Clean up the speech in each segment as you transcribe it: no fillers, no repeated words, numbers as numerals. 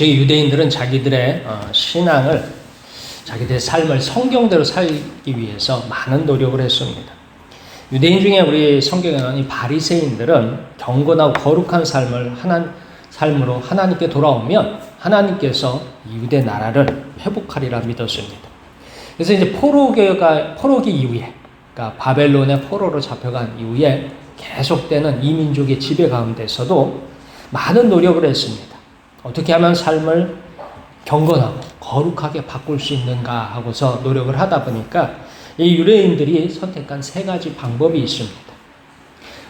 유대인들은 자기들의 신앙을, 자기들의 삶을 성경대로 살기 위해서 많은 노력을 했습니다. 유대인 중에 우리 성경에는 이 바리새인들은 경건하고 거룩한 삶으로 하나님께 돌아오면 하나님께서 유대 나라를 회복하리라 믿었습니다. 그래서 이제 포로기 이후에, 그러니까 바벨론의 포로로 잡혀간 이후에 계속되는 이 민족의 지배 가운데서도 많은 노력을 했습니다. 어떻게 하면 삶을 경건하고 거룩하게 바꿀 수 있는가 하고서 노력을 하다 보니까 이 유대인들이 선택한 세 가지 방법이 있습니다.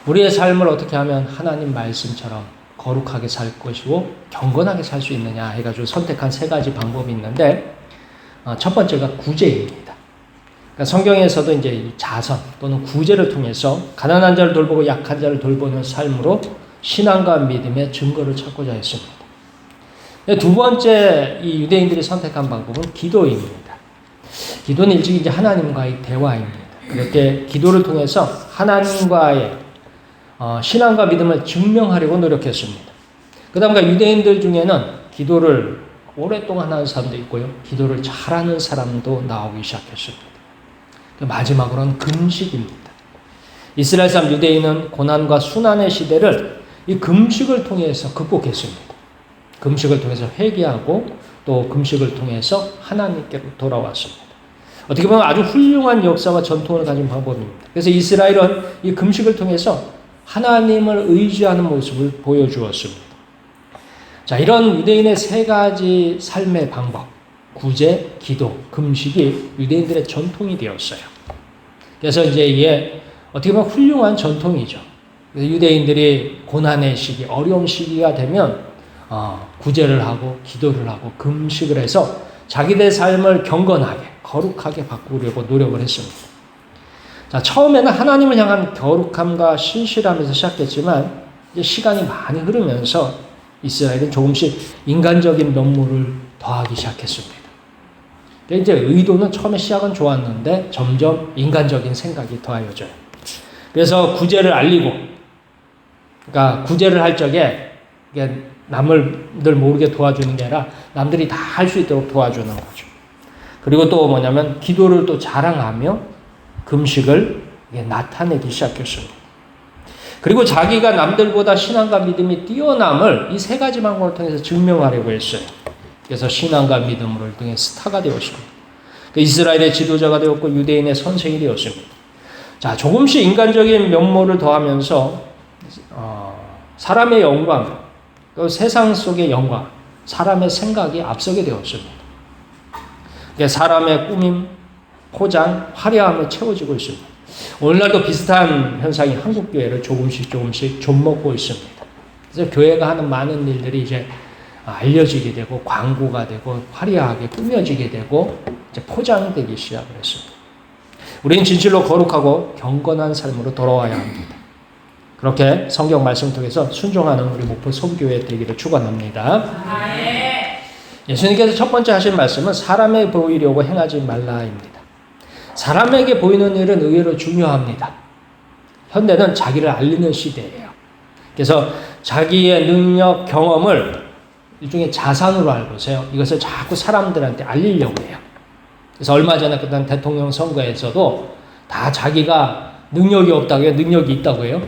우리의 삶을 어떻게 하면 하나님 말씀처럼 거룩하게 살 것이고 경건하게 살 수 있느냐 해가지고 선택한 세 가지 방법이 있는데, 첫 번째가 구제입니다. 그러니까 성경에서도 이제 이 자선 또는 구제를 통해서 가난한 자를 돌보고 약한 자를 돌보는 삶으로 신앙과 믿음의 증거를 찾고자 했습니다. 두 번째 이 유대인들이 선택한 방법은 기도입니다. 기도는 일찍 이제 하나님과의 대화입니다. 그렇게 기도를 통해서 하나님과의 신앙과 믿음을 증명하려고 노력했습니다. 그다음에 유대인들 중에는 기도를 오랫동안 하는 사람도 있고요, 기도를 잘하는 사람도 나오기 시작했습니다. 마지막으로는 금식입니다. 이스라엘 사람 유대인은 고난과 순환의 시대를 이 금식을 통해서 극복했습니다. 금식을 통해서 회개하고 또 금식을 통해서 하나님께로 돌아왔습니다. 어떻게 보면 아주 훌륭한 역사와 전통을 가진 방법입니다. 그래서 이스라엘은 이 금식을 통해서 하나님을 의지하는 모습을 보여주었습니다. 자, 이런 유대인의 세 가지 삶의 방법, 구제, 기도, 금식이 유대인들의 전통이 되었어요. 그래서 이제 이게 어떻게 보면 훌륭한 전통이죠. 그래서 유대인들이 고난의 시기, 어려운 시기가 되면 구제를 하고 기도를 하고 금식을 해서 자기들의 삶을 경건하게 거룩하게 바꾸려고 노력을 했습니다. 자, 처음에는 하나님을 향한 거룩함과 신실함에서 시작했지만 이제 시간이 많이 흐르면서 이스라엘은 조금씩 인간적인 면모를 더하기 시작했습니다. 이제 의도는 처음에 시작은 좋았는데 점점 인간적인 생각이 더하여져요. 그래서 구제를 알리고, 그러니까 구제를 할 적에 이게 남을 모르게 도와주는 게 아니라 남들이 다 할 수 있도록 도와주는 거죠. 그리고 또 뭐냐면 기도를 또 자랑하며 금식을 나타내기 시작했습니다. 그리고 자기가 남들보다 신앙과 믿음이 뛰어남을 이 세 가지 방법을 통해서 증명하려고 했어요. 그래서 신앙과 믿음을 통해 스타가 되었습니다. 이스라엘의 지도자가 되었고 유대인의 선생이 되었습니다. 자, 조금씩 인간적인 면모를 더하면서 사람의 영광, 그 세상 속의 영광, 사람의 생각이 앞서게 되었습니다. 사람의 꾸밈, 포장, 화려함을 채워지고 있습니다. 오늘날도 비슷한 현상이 한국 교회를 조금씩 좀먹고 있습니다. 그래서 교회가 하는 많은 일들이 이제 알려지게 되고 광고가 되고 화려하게 꾸며지게 되고 이제 포장되기 시작을 했습니다. 우리는 진실로 거룩하고 경건한 삶으로 돌아와야 합니다. 그렇게 성경 말씀을 통해서 순종하는 우리 목포 소교회 되기를 축원합니다. 예수님께서 첫 번째 하신 말씀은 사람에 보이려고 행하지 말라입니다. 사람에게 보이는 일은 의외로 중요합니다. 현대는 자기를 알리는 시대예요. 그래서 자기의 능력, 경험을 일종의 자산으로 알고 있어요. 이것을 자꾸 사람들한테 알리려고 해요. 그래서 얼마 전에 끝난 대통령 선거에서도 다 자기가 능력이 없다고 해요? 능력이 있다고 해요?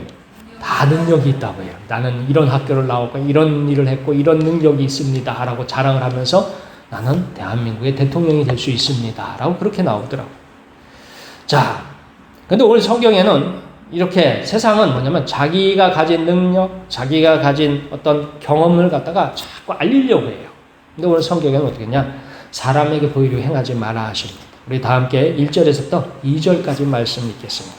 다 능력이 있다고 해요. 나는 이런 학교를 나왔고 이런 일을 했고 이런 능력이 있습니다 라고 자랑을 하면서 나는 대한민국의 대통령이 될 수 있습니다 라고 그렇게 나오더라고요. 자, 근데 오늘 성경에는 이렇게 세상은 뭐냐면 자기가 가진 능력, 자기가 가진 어떤 경험을 갖다가 자꾸 알리려고 해요. 근데 오늘 성경에는 어떻게 했냐? 사람에게 보이려 행하지 마라 하십니다. 우리 다 함께 1절에서부터 2절까지 말씀 읽겠습니다.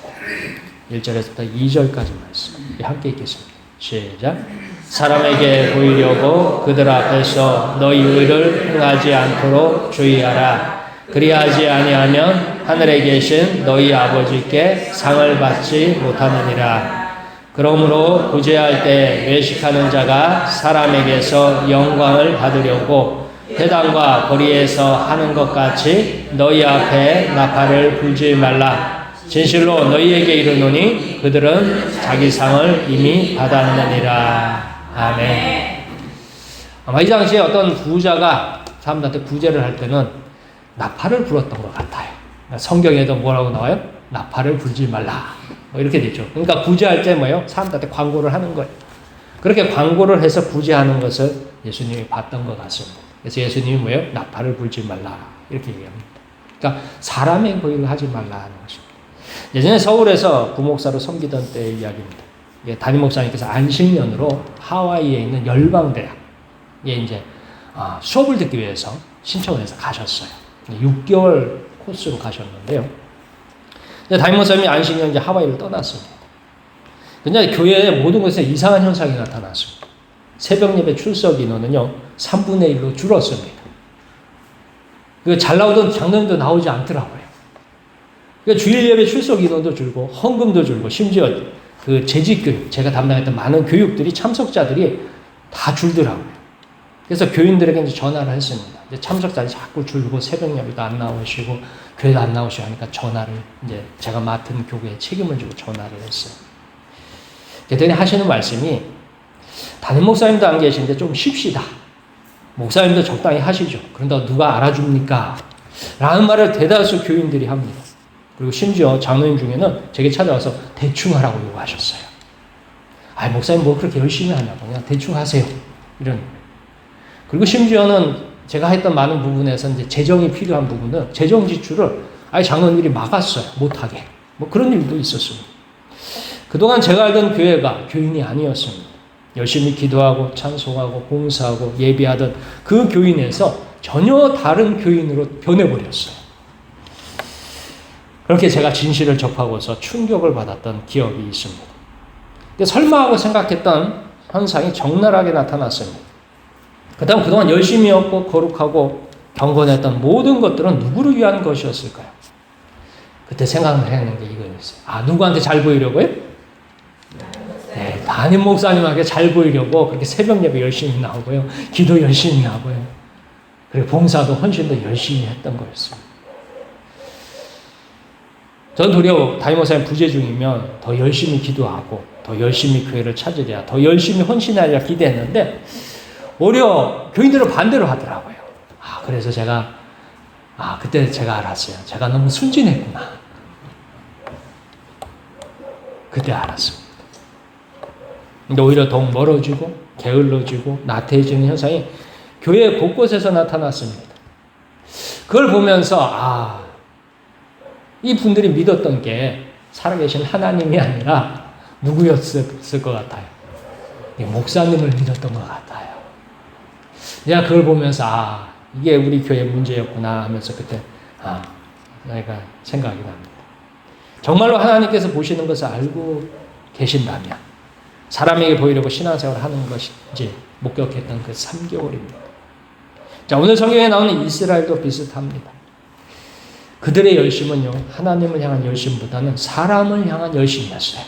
1절에서부터 2절까지 말씀 함께 읽겠습니다. 시작. 사람에게 보이려고 그들 앞에서 너희 의를 행하지 않도록 주의하라. 그리하지 아니하면 하늘에 계신 너희 아버지께 상을 받지 못하느니라. 그러므로 구제할 때 외식하는 자가 사람에게서 영광을 받으려고 회당과 거리에서 하는 것 같이 너희 앞에 나팔을 불지 말라. 진실로 너희에게 이르노니 그들은 자기 상을 이미 받았느니라. 아멘. 아마 이 당시에 어떤 부자가 사람들한테 구제를 할 때는 나팔을 불었던 것 같아요. 성경에도 뭐라고 나와요? 나팔을 불지 말라. 뭐 이렇게 되죠. 그러니까 구제할 때 뭐예요? 사람들한테 광고를 하는 거예요. 그렇게 광고를 해서 구제하는 것을 예수님이 봤던 것 같습니다. 그래서 예수님이 뭐예요? 나팔을 불지 말라. 이렇게 얘기합니다. 그러니까 사람의 고의를 하지 말라 하는 것입니다. 예전에 서울에서 부목사로 섬기던 때의 이야기입니다. 담임 목사님께서 안식년으로 하와이에 있는 열방대학에 이제 수업을 듣기 위해서 신청을 해서 가셨어요. 6개월 코스로 가셨는데요. 담임 목사님이 안식년 이제 하와이를 떠났습니다. 근데 교회의 모든 곳에 이상한 현상이 나타났습니다. 새벽 예배 출석 인원은요 3분의 1로 줄었습니다. 잘 나오던 장로님도 나오지 않더라고요. 그러니까 주일 예배 출석 인원도 줄고 헌금도 줄고 심지어 그 재직교육, 제가 담당했던 많은 교육들이 참석자들이 다 줄더라고요. 그래서 교인들에게 이제 전화를 했습니다. 이제 참석자들이 자꾸 줄고 새벽 예배도 안 나오시고 교회도 안 나오시고 하니까 전화를 이제 제가 맡은 교회에 책임을 지고 전화를 했어요. 그랬더니 하시는 말씀이 담임 목사님도 안 계신데 좀 쉽시다. 목사님도 적당히 하시죠. 그런데 누가 알아줍니까? 라는 말을 대다수 교인들이 합니다. 그리고 심지어 장로님 중에는 제게 찾아와서 대충 하라고 요구하셨어요. 목사님 뭐 그렇게 열심히 하냐고 그냥 대충 하세요. 이런. 그리고 심지어는 제가 했던 많은 부분에서 이제 재정이 필요한 부분은 재정 지출을 장로님들이 막았어요. 못하게. 뭐 그런 일도 있었습니다. 그동안 제가 알던 교회가 교인이 아니었습니다. 열심히 기도하고 찬송하고 봉사하고 예배하던 그 교인에서 전혀 다른 교인으로 변해버렸어요. 그렇게 제가 진실을 접하고서 충격을 받았던 기억이 있습니다. 근데 설마 하고 생각했던 현상이 적나라하게 나타났습니다. 그 다음 그동안 열심히 했고 거룩하고 경건했던 모든 것들은 누구를 위한 것이었을까요? 그때 생각을 해낸 게 이거였어요. 누구한테 잘 보이려고요? 네, 담임 목사님에게 잘 보이려고 그렇게 새벽 예배 열심히 나오고요. 기도 열심히 하고요. 그리고 봉사도 헌신도 열심히 했던 거였습니다. 전 도리어 담임 목사님 부재 중이면 더 열심히 기도하고 더 열심히 교회를 찾으랴 더 열심히 헌신하랴 기대했는데 오히려 교인들은 반대로 하더라고요. 그래서 제가 그때 제가 알았어요. 제가 너무 순진했구나. 그때 알았습니다. 근데 오히려 더욱 멀어지고 게을러지고 나태해지는 현상이 교회 곳곳에서 나타났습니다. 그걸 보면서 이 분들이 믿었던 게 살아계신 하나님이 아니라 누구였을 것 같아요? 목사님을 믿었던 것 같아요. 내가 그걸 보면서 이게 우리 교회 문제였구나 하면서 그때 내가 생각이 납니다. 정말로 하나님께서 보시는 것을 알고 계신다면 사람에게 보이려고 신앙생활을 하는 것인지 목격했던 그 3개월입니다. 자, 오늘 성경에 나오는 이스라엘도 비슷합니다. 그들의 열심은요, 하나님을 향한 열심보다는 사람을 향한 열심이었어요.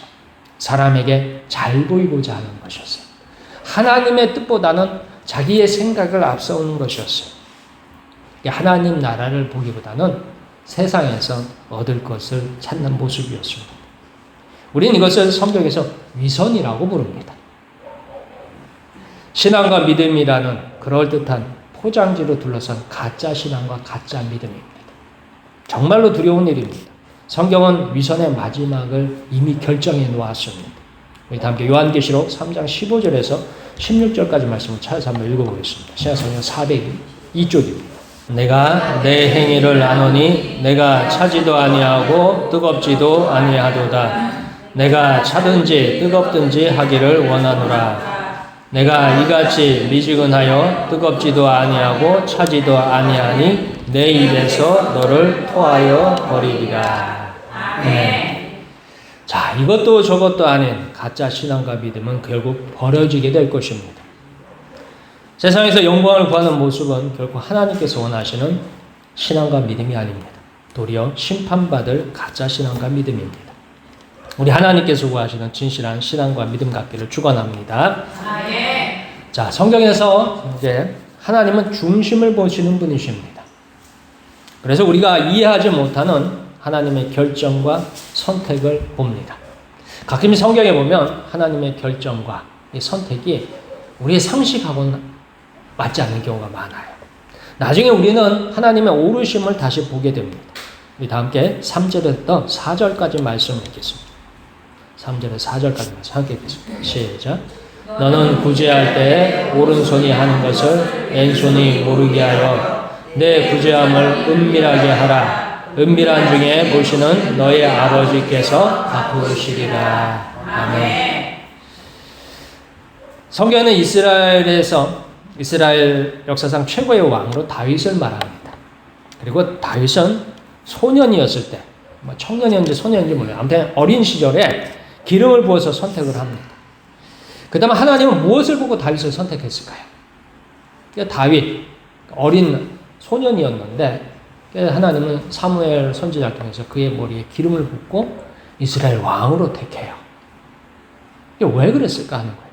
사람에게 잘 보이고자 하는 것이었어요. 하나님의 뜻보다는 자기의 생각을 앞세우는 것이었어요. 하나님 나라를 보기보다는 세상에서 얻을 것을 찾는 모습이었습니다. 우리는 이것을 성경에서 위선이라고 부릅니다. 신앙과 믿음이라는 그럴듯한 포장지로 둘러싼 가짜 신앙과 가짜 믿음입니다. 정말로 두려운 일입니다. 성경은 위선의 마지막을 이미 결정해 놓았습니다. 우리 다 함께 요한계시록 3장 15절에서 16절까지 말씀을 찾아서 한번 읽어보겠습니다. 신약성경 402쪽입니다. 내가 내 행위를 아노니 내가 차지도 아니하고 뜨겁지도 아니하도다. 내가 차든지 뜨겁든지 하기를 원하노라. 내가 이같이 미지근하여 뜨겁지도 아니하고 차지도 아니하니 내 입에서 너를 토하여 버리리라. 자, 이것도 저것도 아닌 가짜 신앙과 믿음은 결국 버려지게 될 것입니다. 세상에서 영광을 구하는 모습은 결코 하나님께서 원하시는 신앙과 믿음이 아닙니다. 도리어 심판받을 가짜 신앙과 믿음입니다. 우리 하나님께서 구하시는 진실한 신앙과 믿음 갖기를 축원합니다. 자, 성경에서 이제 하나님은 중심을 보시는 분이십니다. 그래서 우리가 이해하지 못하는 하나님의 결정과 선택을 봅니다. 가끔 성경에 보면 하나님의 결정과 이 선택이 우리의 상식하고는 맞지 않는 경우가 많아요. 나중에 우리는 하나님의 오르심을 다시 보게 됩니다. 우리 다 함께 3절부터 4절까지 말씀을 읽겠습니다. 3절에서 4절까지 말씀 함께 읽겠습니다. 시작. 너는 구제할 때 오른손이 하는 것을 왼손이 모르게 하여 내 구제함을 은밀하게 하라. 은밀한 중에 보시는 너의 아버지께서 갚으시리라. 아멘. 성경에는 이스라엘 역사상 최고의 왕으로 다윗을 말합니다. 그리고 다윗은 소년이었을 때, 청년이었는지 소년인지 몰라요. 아무튼 어린 시절에 기름을 부어서 선택을 합니다. 그 다음에 하나님은 무엇을 보고 다윗을 선택했을까요? 다윗, 어린 소년이었는데 하나님은 사무엘 선지자를 통해서 그의 머리에 기름을 붓고 이스라엘 왕으로 택해요. 왜 그랬을까 하는 거예요.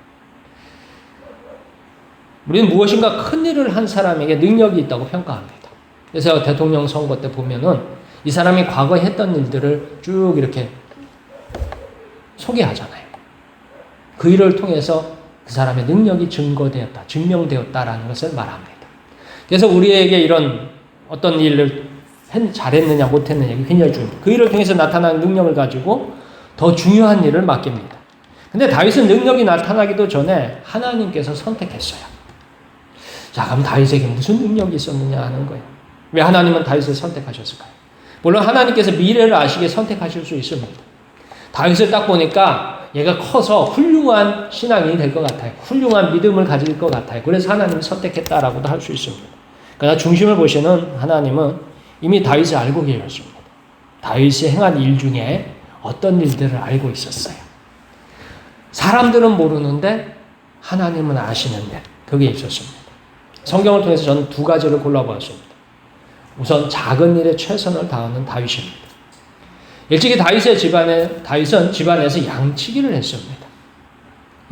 우리는 무엇인가 큰 일을 한 사람에게 능력이 있다고 평가합니다. 그래서 대통령 선거 때 보면은 이 사람이 과거에 했던 일들을 쭉 이렇게 소개하잖아요. 그 일을 통해서 그 사람의 능력이 증거되었다, 증명되었다라는 것을 말합니다. 그래서 우리에게 이런 어떤 일을 잘했느냐 못했느냐 굉장히 중요합니다. 그 일을 통해서 나타나는 능력을 가지고 더 중요한 일을 맡깁니다. 근데 다윗은 능력이 나타나기도 전에 하나님께서 선택했어요. 자, 그럼 다윗에게 무슨 능력이 있었느냐 하는 거예요. 왜 하나님은 다윗을 선택하셨을까요? 물론 하나님께서 미래를 아시게 선택하실 수 있습니다. 다윗을 딱 보니까 얘가 커서 훌륭한 신앙인이 될 것 같아요. 훌륭한 믿음을 가질 것 같아요. 그래서 하나님이 선택했다라고도 할 수 있습니다. 그러나 중심을 보시는 하나님은 이미 다윗을 알고 계셨습니다. 다윗이 행한 일 중에 어떤 일들을 알고 있었어요. 사람들은 모르는데 하나님은 아시는 일, 그게 있었습니다. 성경을 통해서 저는 두 가지를 골라보았습니다. 우선 작은 일에 최선을 다하는 다윗입니다. 일찍이 다윗은 집안에서 양치기를 했습니다.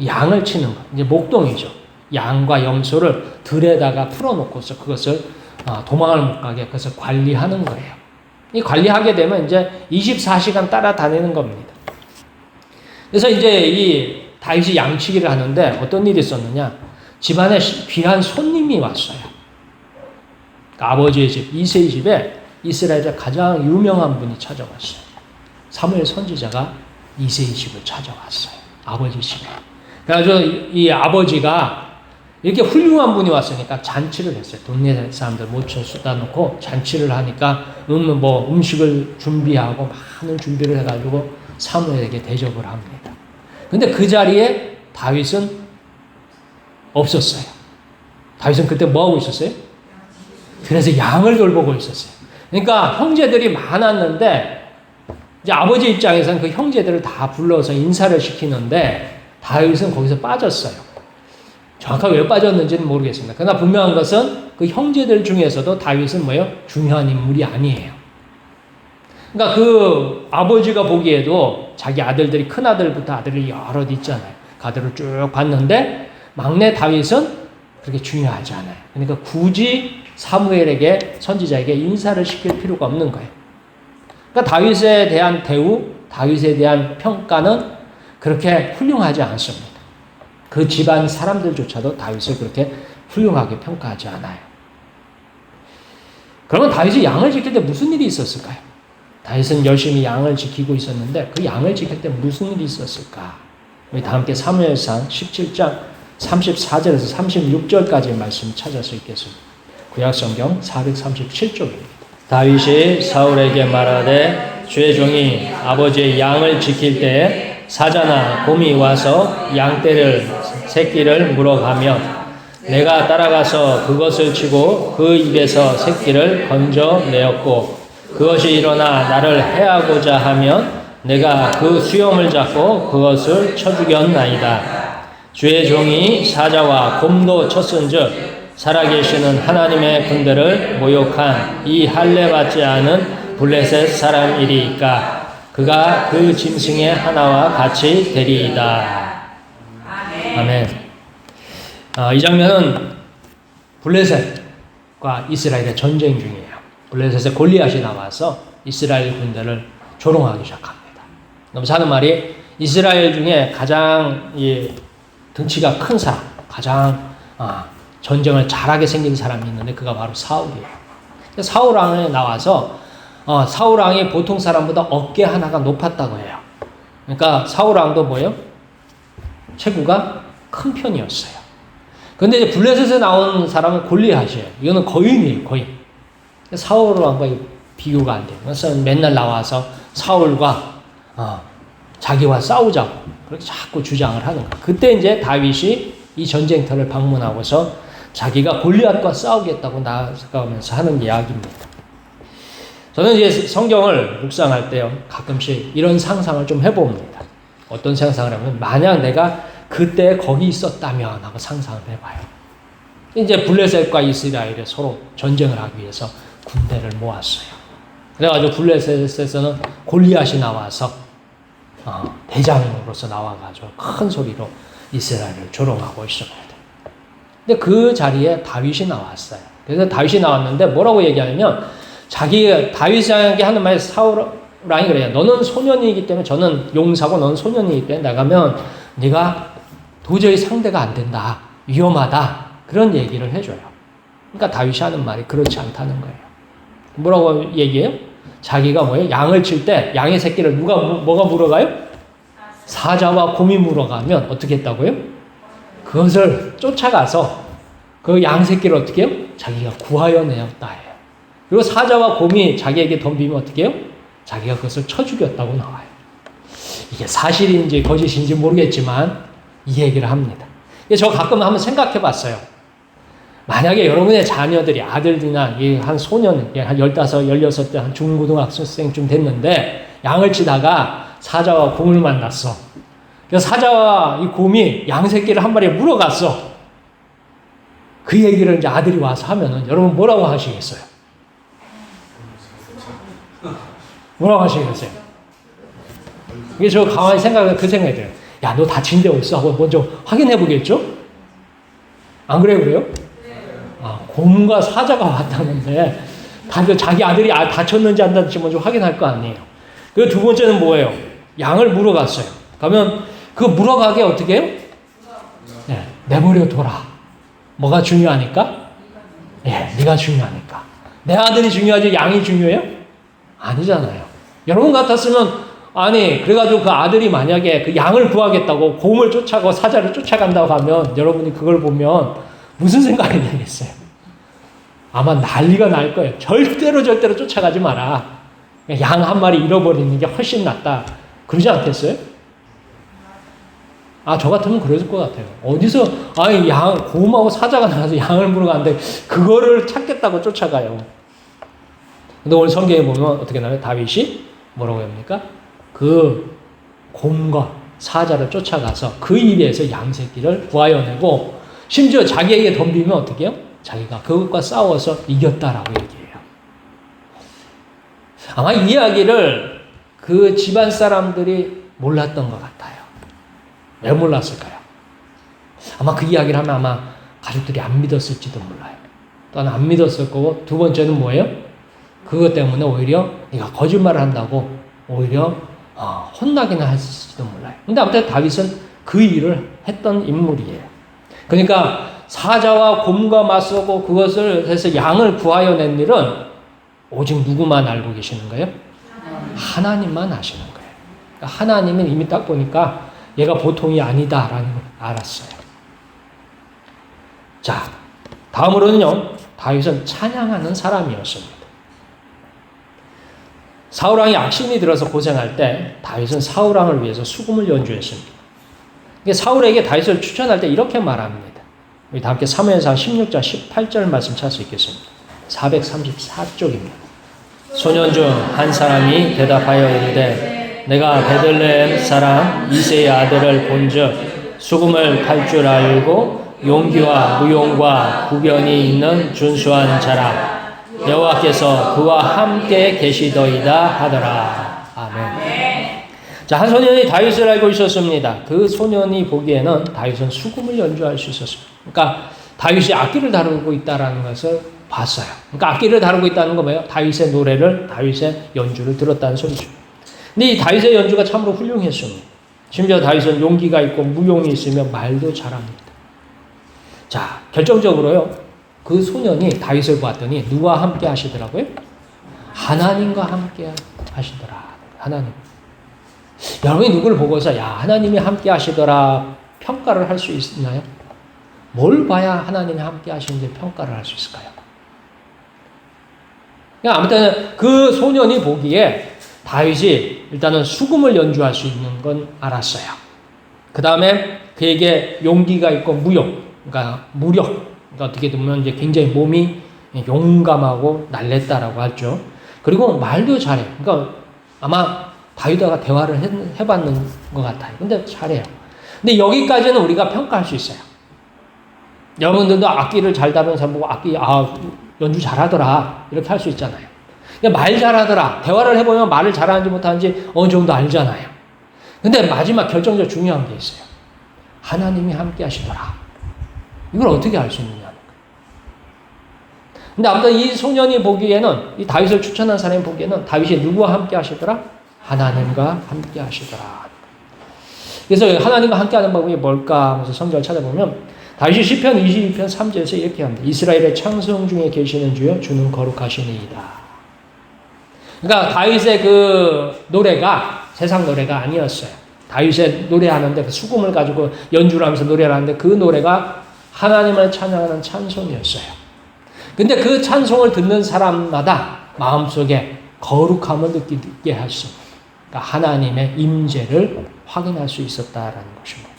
양을 치는 것, 이제 목동이죠. 양과 염소를 들에다가 풀어놓고서 그것을 도망을 못 가게 그것을 관리하는 거예요. 이 관리하게 되면 이제 24시간 따라다니는 겁니다. 그래서 이제 이 다윗이 양치기를 하는데 어떤 일이 있었느냐? 집안에 귀한 손님이 왔어요. 아버지의 집, 이새의 집에 이스라엘의 가장 유명한 분이 찾아왔어요. 사무엘 선지자가 이새의 집을 찾아왔어요. 아버지 집에. 그래가지고 이 아버지가 이렇게 훌륭한 분이 왔으니까 잔치를 했어요. 동네 사람들 모쳐 쏟아 놓고 잔치를 하니까 음식을 준비하고 많은 준비를 해가지고 사무엘에게 대접을 합니다. 근데 그 자리에 다윗은 없었어요. 다윗은 그때 뭐 하고 있었어요? 그래서 양을 돌보고 있었어요. 그러니까 형제들이 많았는데 이제 아버지 입장에서는 그 형제들을 다 불러서 인사를 시키는데 다윗은 거기서 빠졌어요. 정확하게 왜 빠졌는지는 모르겠습니다. 그러나 분명한 것은 그 형제들 중에서도 다윗은 중요한 인물이 아니에요. 그러니까 그 아버지가 보기에도 자기 아들들이 큰 아들부터 아들이 여럿 있잖아요. 그 아들을 쭉 봤는데 막내 다윗은 그렇게 중요하지 않아요. 그러니까 굳이 사무엘에게 선지자에게 인사를 시킬 필요가 없는 거예요. 그러니까 다윗에 대한 대우, 다윗에 대한 평가는 그렇게 훌륭하지 않습니다. 그 집안 사람들조차도 다윗을 그렇게 훌륭하게 평가하지 않아요. 그러면 다윗이 양을 지킬 때 무슨 일이 있었을까요? 다윗은 열심히 양을 지키고 있었는데 그 양을 지킬 때 무슨 일이 있었을까? 우리 다 함께 사무엘상 17장 34절에서 36절까지의 말씀 찾아서 읽겠습니다. 구약성경 437쪽입니다. 다윗이 사울에게 말하되 주의 종이 아버지의 양을 지킬 때에 사자나 곰이 와서 양떼를 새끼를 물어가면 내가 따라가서 그것을 치고 그 입에서 새끼를 건져내었고 그것이 일어나 나를 해하고자 하면 내가 그 수염을 잡고 그것을 쳐 죽였나이다. 주의 종이 사자와 곰도 쳤은즉 살아계시는 하나님의 군대를 모욕한 이 할례받지 않은 블레셋 사람이리이까 그가 그 짐승의 하나와 같이 되리이다. 아멘. 이 장면은 블레셋과 이스라엘의 전쟁 중이에요. 블레셋의 골리앗이 나와서 이스라엘 군대를 조롱하기 시작합니다. 그러면서 하는 말이 이스라엘 중에 가장 등치가 큰 사람, 가장 전쟁을 잘하게 생긴 사람이 있는데 그가 바로 사울이에요. 사울 왕에 나와서 사울 왕이 보통 사람보다 어깨 하나가 높았다고 해요. 그러니까 사울 왕도 뭐예요? 체구가 큰 편이었어요. 근데 이제 블레셋에 나온 사람은 골리앗이에요. 이거는 거인이에요, 거인. 사울 왕과 비교가 안 돼요. 그래서 맨날 나와서 사울과 자기와 싸우자고 그렇게 자꾸 주장을 하는 거예요. 그때 이제 다윗이 이 전쟁터를 방문하고서 자기가 골리앗과 싸우겠다고 나아가면서 하는 이야기입니다. 저는 이제 성경을 묵상할 때요, 가끔씩 이런 상상을 좀 해봅니다. 어떤 상상을 하면, 만약 내가 그때 거기 있었다면 하고 상상을 해봐요. 이제 블레셋과 이스라엘이 서로 전쟁을 하기 위해서 군대를 모았어요. 그래가지고 블레셋에서는 골리앗이 나와서 대장으로서 나와가지고 큰 소리로 이스라엘을 조롱하고 있습니다. 근데 그 자리에 다윗이 나왔어요. 그래서 다윗이 나왔는데 뭐라고 얘기하냐면, 다윗에게 하는 말이 사울 왕이 그래요. 너는 소년이기 때문에, 저는 용사고 너는 소년이기 때문에 나가면 네가 도저히 상대가 안 된다. 위험하다. 그런 얘기를 해줘요. 그러니까 다윗이 하는 말이 그렇지 않다는 거예요. 뭐라고 얘기해요? 자기가 뭐예요? 양을 칠 때 양의 새끼를 뭐가 물어가요? 사자와 곰이 물어가면 어떻게 했다고요? 그것을 쫓아가서 그 양 새끼를 어떻게 해요? 자기가 구하여 내었다 해요. 그리고 사자와 곰이 자기에게 덤비면 어떻게 해요? 자기가 그것을 쳐 죽였다고 나와요. 이게 사실인지 거짓인지 모르겠지만 이 얘기를 합니다. 저 가끔 한번 생각해 봤어요. 만약에 여러분의 자녀들이, 아들이나 한 소년, 한 15, 16대 한 중고등학생쯤 됐는데 양을 치다가 사자와 곰을 만났어. 그래서 사자와 이 곰이 양 새끼를 한 마리에 물어갔어. 그 얘기를 이제 아들이 와서 하면은 여러분 뭐라고 하시겠어요? 뭐라고 하시겠어요? 이게 저 가만히 생각하면 그 생각이 들어요. 야, 너 다친 데 없어? 하고 먼저 확인해 보겠죠? 안 그래요? 곰과 사자가 왔다는데 다들 자기 아들이 다쳤는지 안 다쳤는지 먼저 확인할 거 아니에요. 그리고 두 번째는 뭐예요? 양을 물어갔어요. 그러면 그 물어가게 어떻게 해요? 네, 내버려 둬라. 뭐가 중요하니까? 네가 중요하니까. 내 아들이 중요하지 양이 중요해요? 아니잖아요. 여러분 같았으면 그래가지고 그 아들이 만약에 그 양을 구하겠다고 곰을 쫓아가고 사자를 쫓아간다고 하면 여러분이 그걸 보면 무슨 생각이 들겠어요? 아마 난리가 날 거예요. 절대로 쫓아가지 마라. 양 한 마리 잃어버리는 게 훨씬 낫다. 그러지 않겠어요? 저 같으면 그랬을 것 같아요. 어디서, 곰하고 사자가 나와서 양을 물어가는데, 그거를 찾겠다고 쫓아가요. 근데 오늘 성경에 보면 어떻게 나와요? 다윗이 뭐라고 합니까? 그 곰과 사자를 쫓아가서 그 일에서 양 새끼를 구하여내고, 심지어 자기에게 덤비면 어떻게 해요? 자기가 그것과 싸워서 이겼다라고 얘기해요. 아마 이 이야기를 그 집안 사람들이 몰랐던 것 같아요. 왜 몰랐을까요? 아마 그 이야기를 하면 아마 가족들이 안 믿었을지도 몰라요. 또한 안 믿었을 거고, 두 번째는 뭐예요? 그것 때문에 오히려 네가 거짓말을 한다고 오히려 혼나기는 했을지도 몰라요. 근데 아무튼 다윗은 그 일을 했던 인물이에요. 그러니까 사자와 곰과 맞서고 그것을 해서 양을 구하여 낸 일은 오직 누구만 알고 계시는 거예요? 하나님만 아시는 거예요. 그러니까 하나님은 이미 딱 보니까 얘가 보통이 아니다라는 걸 알았어요. 자, 다음으로는요, 다윗은 찬양하는 사람이었습니다. 사울왕이 악신이 들어서 고생할 때 다윗은 사울왕을 위해서 수금을 연주했습니다. 사울에게 다윗을 추천할 때 이렇게 말합니다. 우리 다 함께 사무엘상 16장 18절 말씀 찾을 수 있겠습니다. 434쪽입니다. 소년 중 한 사람이 대답하여 이르되 내가 베들레헴 사람 이새의 아들을 본즉 수금을 탈 줄 알고 용기와 무용과 구변이 있는 준수한 자라. 여호와께서 그와 함께 계시더이다 하더라. 아멘. 자, 한 소년이 다윗을 알고 있었습니다. 그 소년이 보기에는 다윗은 수금을 연주할 수 있었습니다. 그러니까 다윗이 악기를 다루고 있다는 것을 봤어요. 그러니까 악기를 다루고 있다는 건 뭐예요? 다윗의 노래를, 다윗의 연주를 들었다는 소리죠. 근데 이 다윗의 연주가 참으로 훌륭했습니다. 심지어 다윗은 용기가 있고 무용이 있으며 말도 잘합니다. 자, 결정적으로요. 그 소년이 다윗을 보았더니 누구와 함께 하시더라고요? 하나님과 함께 하시더라. 하나님. 여러분이 누구를 보고서 야, 하나님이 함께 하시더라 평가를 할 수 있나요? 뭘 봐야 하나님이 함께 하시는지 평가를 할 수 있을까요? 아무튼 그 소년이 보기에 다윗이 일단은 수금을 연주할 수 있는 건 알았어요. 그 다음에 그에게 용기가 있고 그러니까 무력, 그러니까 어떻게 보면 이제 굉장히 몸이 용감하고 날랬다라고 하죠. 그리고 말도 잘해요. 그러니까 아마 다윗과 대화를 해봤는 것 같아요. 근데 잘해요. 근데 여기까지는 우리가 평가할 수 있어요. 여러분들도 악기를 잘 다루는 사람 보고 연주 잘하더라 이렇게 할 수 있잖아요. 말 잘하더라. 대화를 해보면 말을 잘하는지 못하는지 어느 정도 알잖아요. 근데 마지막 결정적으로 중요한 게 있어요. 하나님이 함께 하시더라. 이걸 어떻게 알 수 있느냐. 근데 아무튼 이 소년이 보기에는, 이 다윗을 추천한 사람이 보기에는 다윗이 누구와 함께 하시더라? 하나님과 함께 하시더라. 그래서 하나님과 함께 하는 방법이 뭘까 하면서 성경을 찾아보면 다윗이 시편 22편 3절에서 이렇게 합니다. 이스라엘의 창성 중에 계시는 주여 주는 거룩하시니이다. 그러니까 다윗의 그 노래가 세상 노래가 아니었어요. 다윗의 노래하는데 그 수금을 가지고 연주를 하면서 노래를 하는데 그 노래가 하나님을 찬양하는 찬송이었어요. 근데 그 찬송을 듣는 사람마다 마음속에 거룩함을 느끼게 할 수 있는, 그러니까 하나님의 임재를 확인할 수 있었다라는 것입니다.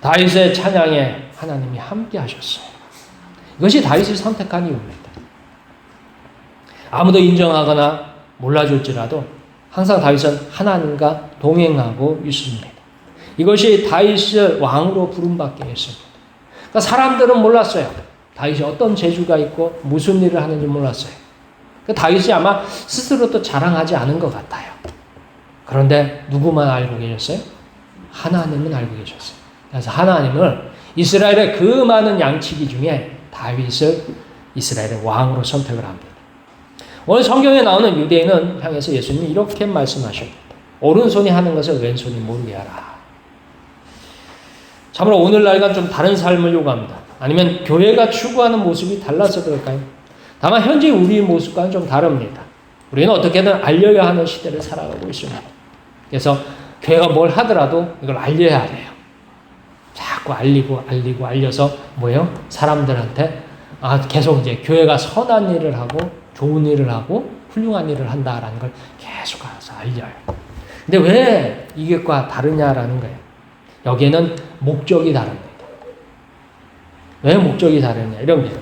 다윗의 찬양에 하나님이 함께 하셨어요. 이것이 다윗을 선택한 이유입니다. 아무도 인정하거나 몰라줄지라도 항상 다윗은 하나님과 동행하고 있습니다. 이것이 다윗을 왕으로 부름받게 했습니다. 그러니까 사람들은 몰랐어요. 다윗이 어떤 재주가 있고 무슨 일을 하는지 몰랐어요. 그러니까 다윗이 아마 스스로 또 자랑하지 않은 것 같아요. 그런데 누구만 알고 계셨어요? 하나님은 알고 계셨어요. 그래서 하나님을 이스라엘의 그 많은 양치기 중에 다윗을 이스라엘의 왕으로 선택을 합니다. 오늘 성경에 나오는 유대인은 향해서 예수님이 이렇게 말씀하십니다. 오른손이 하는 것을 왼손이 모르게 하라. 참으로 오늘날과 좀 다른 삶을 요구합니다. 아니면 교회가 추구하는 모습이 달라서 그럴까요? 다만 현재 우리의 모습과는 좀 다릅니다. 우리는 어떻게든 알려야 하는 시대를 살아가고 있습니다. 그래서 교회가 뭘 하더라도 이걸 알려야 돼요. 자꾸 알려서 뭐예요? 사람들한테 계속 이제 교회가 선한 일을 하고 좋은 일을 하고 훌륭한 일을 한다라는 걸 계속 가서 알려요. 근데 왜 이것과 다르냐라는 거예요. 여기에는 목적이 다릅니다. 왜 목적이 다르냐 이런 거예요.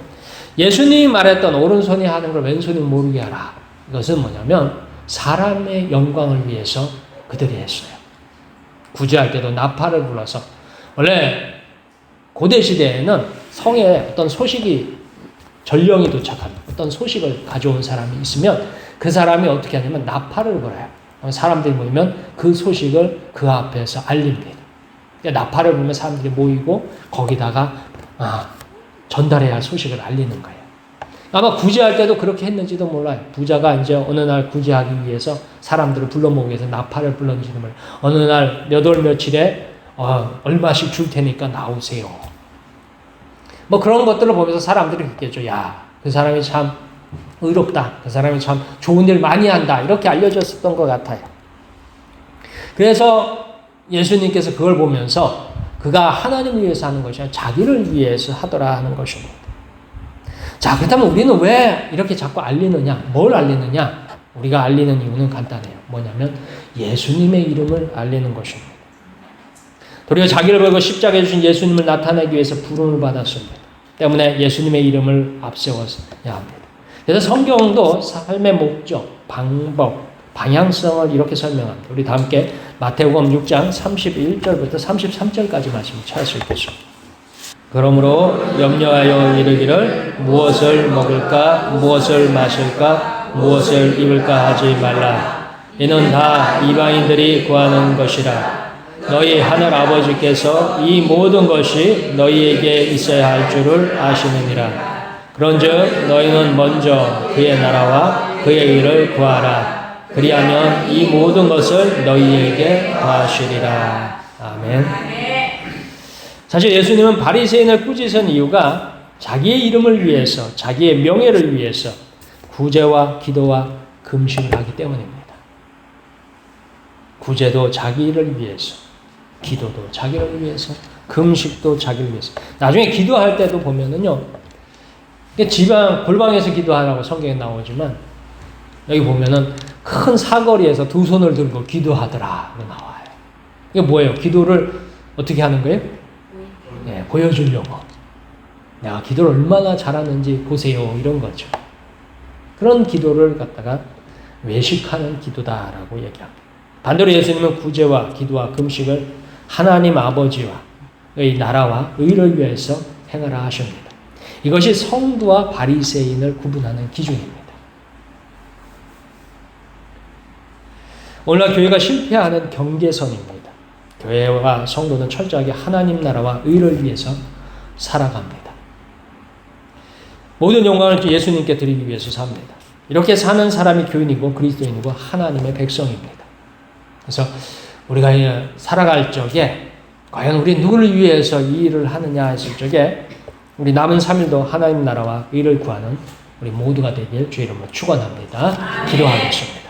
예수님이 말했던 오른손이 하는 걸 왼손이 모르게 하라. 이것은 뭐냐면 사람의 영광을 위해서 그들이 했어요. 구제할 때도 나팔을 불러서, 원래 고대 시대에는 성에 어떤 소식이 전령이 도착한 어떤 소식을 가져온 사람이 있으면 그 사람이 어떻게 하냐면 나팔을 불어요. 사람들이 모이면 그 소식을 그 앞에서 알립니다. 그러니까 나팔을 불면 사람들이 모이고 거기다가 전달해야 할 소식을 알리는 거예요. 아마 구제할 때도 그렇게 했는지도 몰라요. 부자가 이제 어느 날 구제하기 위해서 사람들을 불러 모으기 위해서 나팔을 불렀는지도 몰라요. 어느 날 몇 월 며칠에 얼마씩 줄 테니까 나오세요. 뭐 그런 것들을 보면서 사람들이 느꼈죠. 야, 그 사람이 참 의롭다. 그 사람이 참 좋은 일 많이 한다. 이렇게 알려졌었던 것 같아요. 그래서 예수님께서 그걸 보면서 그가 하나님을 위해서 하는 것이 아니라 자기를 위해서 하더라 하는 것입니다. 자, 그렇다면 우리는 왜 이렇게 자꾸 알리느냐? 뭘 알리느냐? 우리가 알리는 이유는 간단해요. 뭐냐면 예수님의 이름을 알리는 것입니다. 도리어 자기를 걸고 십자가에 주신 예수님을 나타내기 위해서 부름을 받았습니다. 때문에 예수님의 이름을 앞세워야 합니다. 그래서 성경도 삶의 목적, 방법, 방향성을 이렇게 설명합니다. 우리 다 함께 마태복음 6장 31절부터 33절까지 말씀을 찾을 수 있겠습니다. 그러므로 염려하여 이르기를 무엇을 먹을까, 무엇을 마실까, 무엇을 입을까 하지 말라. 이는 다 이방인들이 구하는 것이라. 너희 하늘 아버지께서 이 모든 것이 너희에게 있어야 할 줄을 아시느니라. 그런즉 너희는 먼저 그의 나라와 그의 일을 구하라. 그리하면 이 모든 것을 너희에게 더하시리라. 아멘. 사실 예수님은 바리새인을 꾸짖은 이유가 자기의 이름을 위해서, 자기의 명예를 위해서 구제와 기도와 금식을 하기 때문입니다. 구제도 자기를 위해서, 기도도 자기를 위해서, 금식도 자기를 위해서. 나중에 기도할 때도 보면은요, 지방 골방에서 기도하라고 성경에 나오지만 여기 보면은 큰 사거리에서 두 손을 들고 기도하더라고 나와요. 이게 뭐예요? 기도를 어떻게 하는 거예요? 네, 보여주려고. 내가 기도를 얼마나 잘하는지 보세요. 이런 거죠. 그런 기도를 갖다가 외식하는 기도다라고 얘기합니다. 반대로 예수님은 구제와 기도와 금식을 하나님 아버지와 의 나라와 의를 위해서 행하라 하십니다. 이것이 성도와 바리새인을 구분하는 기준입니다. 오늘날 교회가 실패하는 경계선입니다. 교회와 성도는 철저하게 하나님 나라와 의를 위해서 살아갑니다. 모든 영광을 예수님께 드리기 위해서 삽니다. 이렇게 사는 사람이 교인이고 그리스도인이고 하나님의 백성입니다. 그래서 우리가 살아갈 적에 과연 우리 누구를 위해서 이 일을 하느냐 했을 적에 우리 남은 3일도 하나님 나라와 의를 구하는 우리 모두가 되길 주의 이름으로 축원합니다. 기도하겠습니다.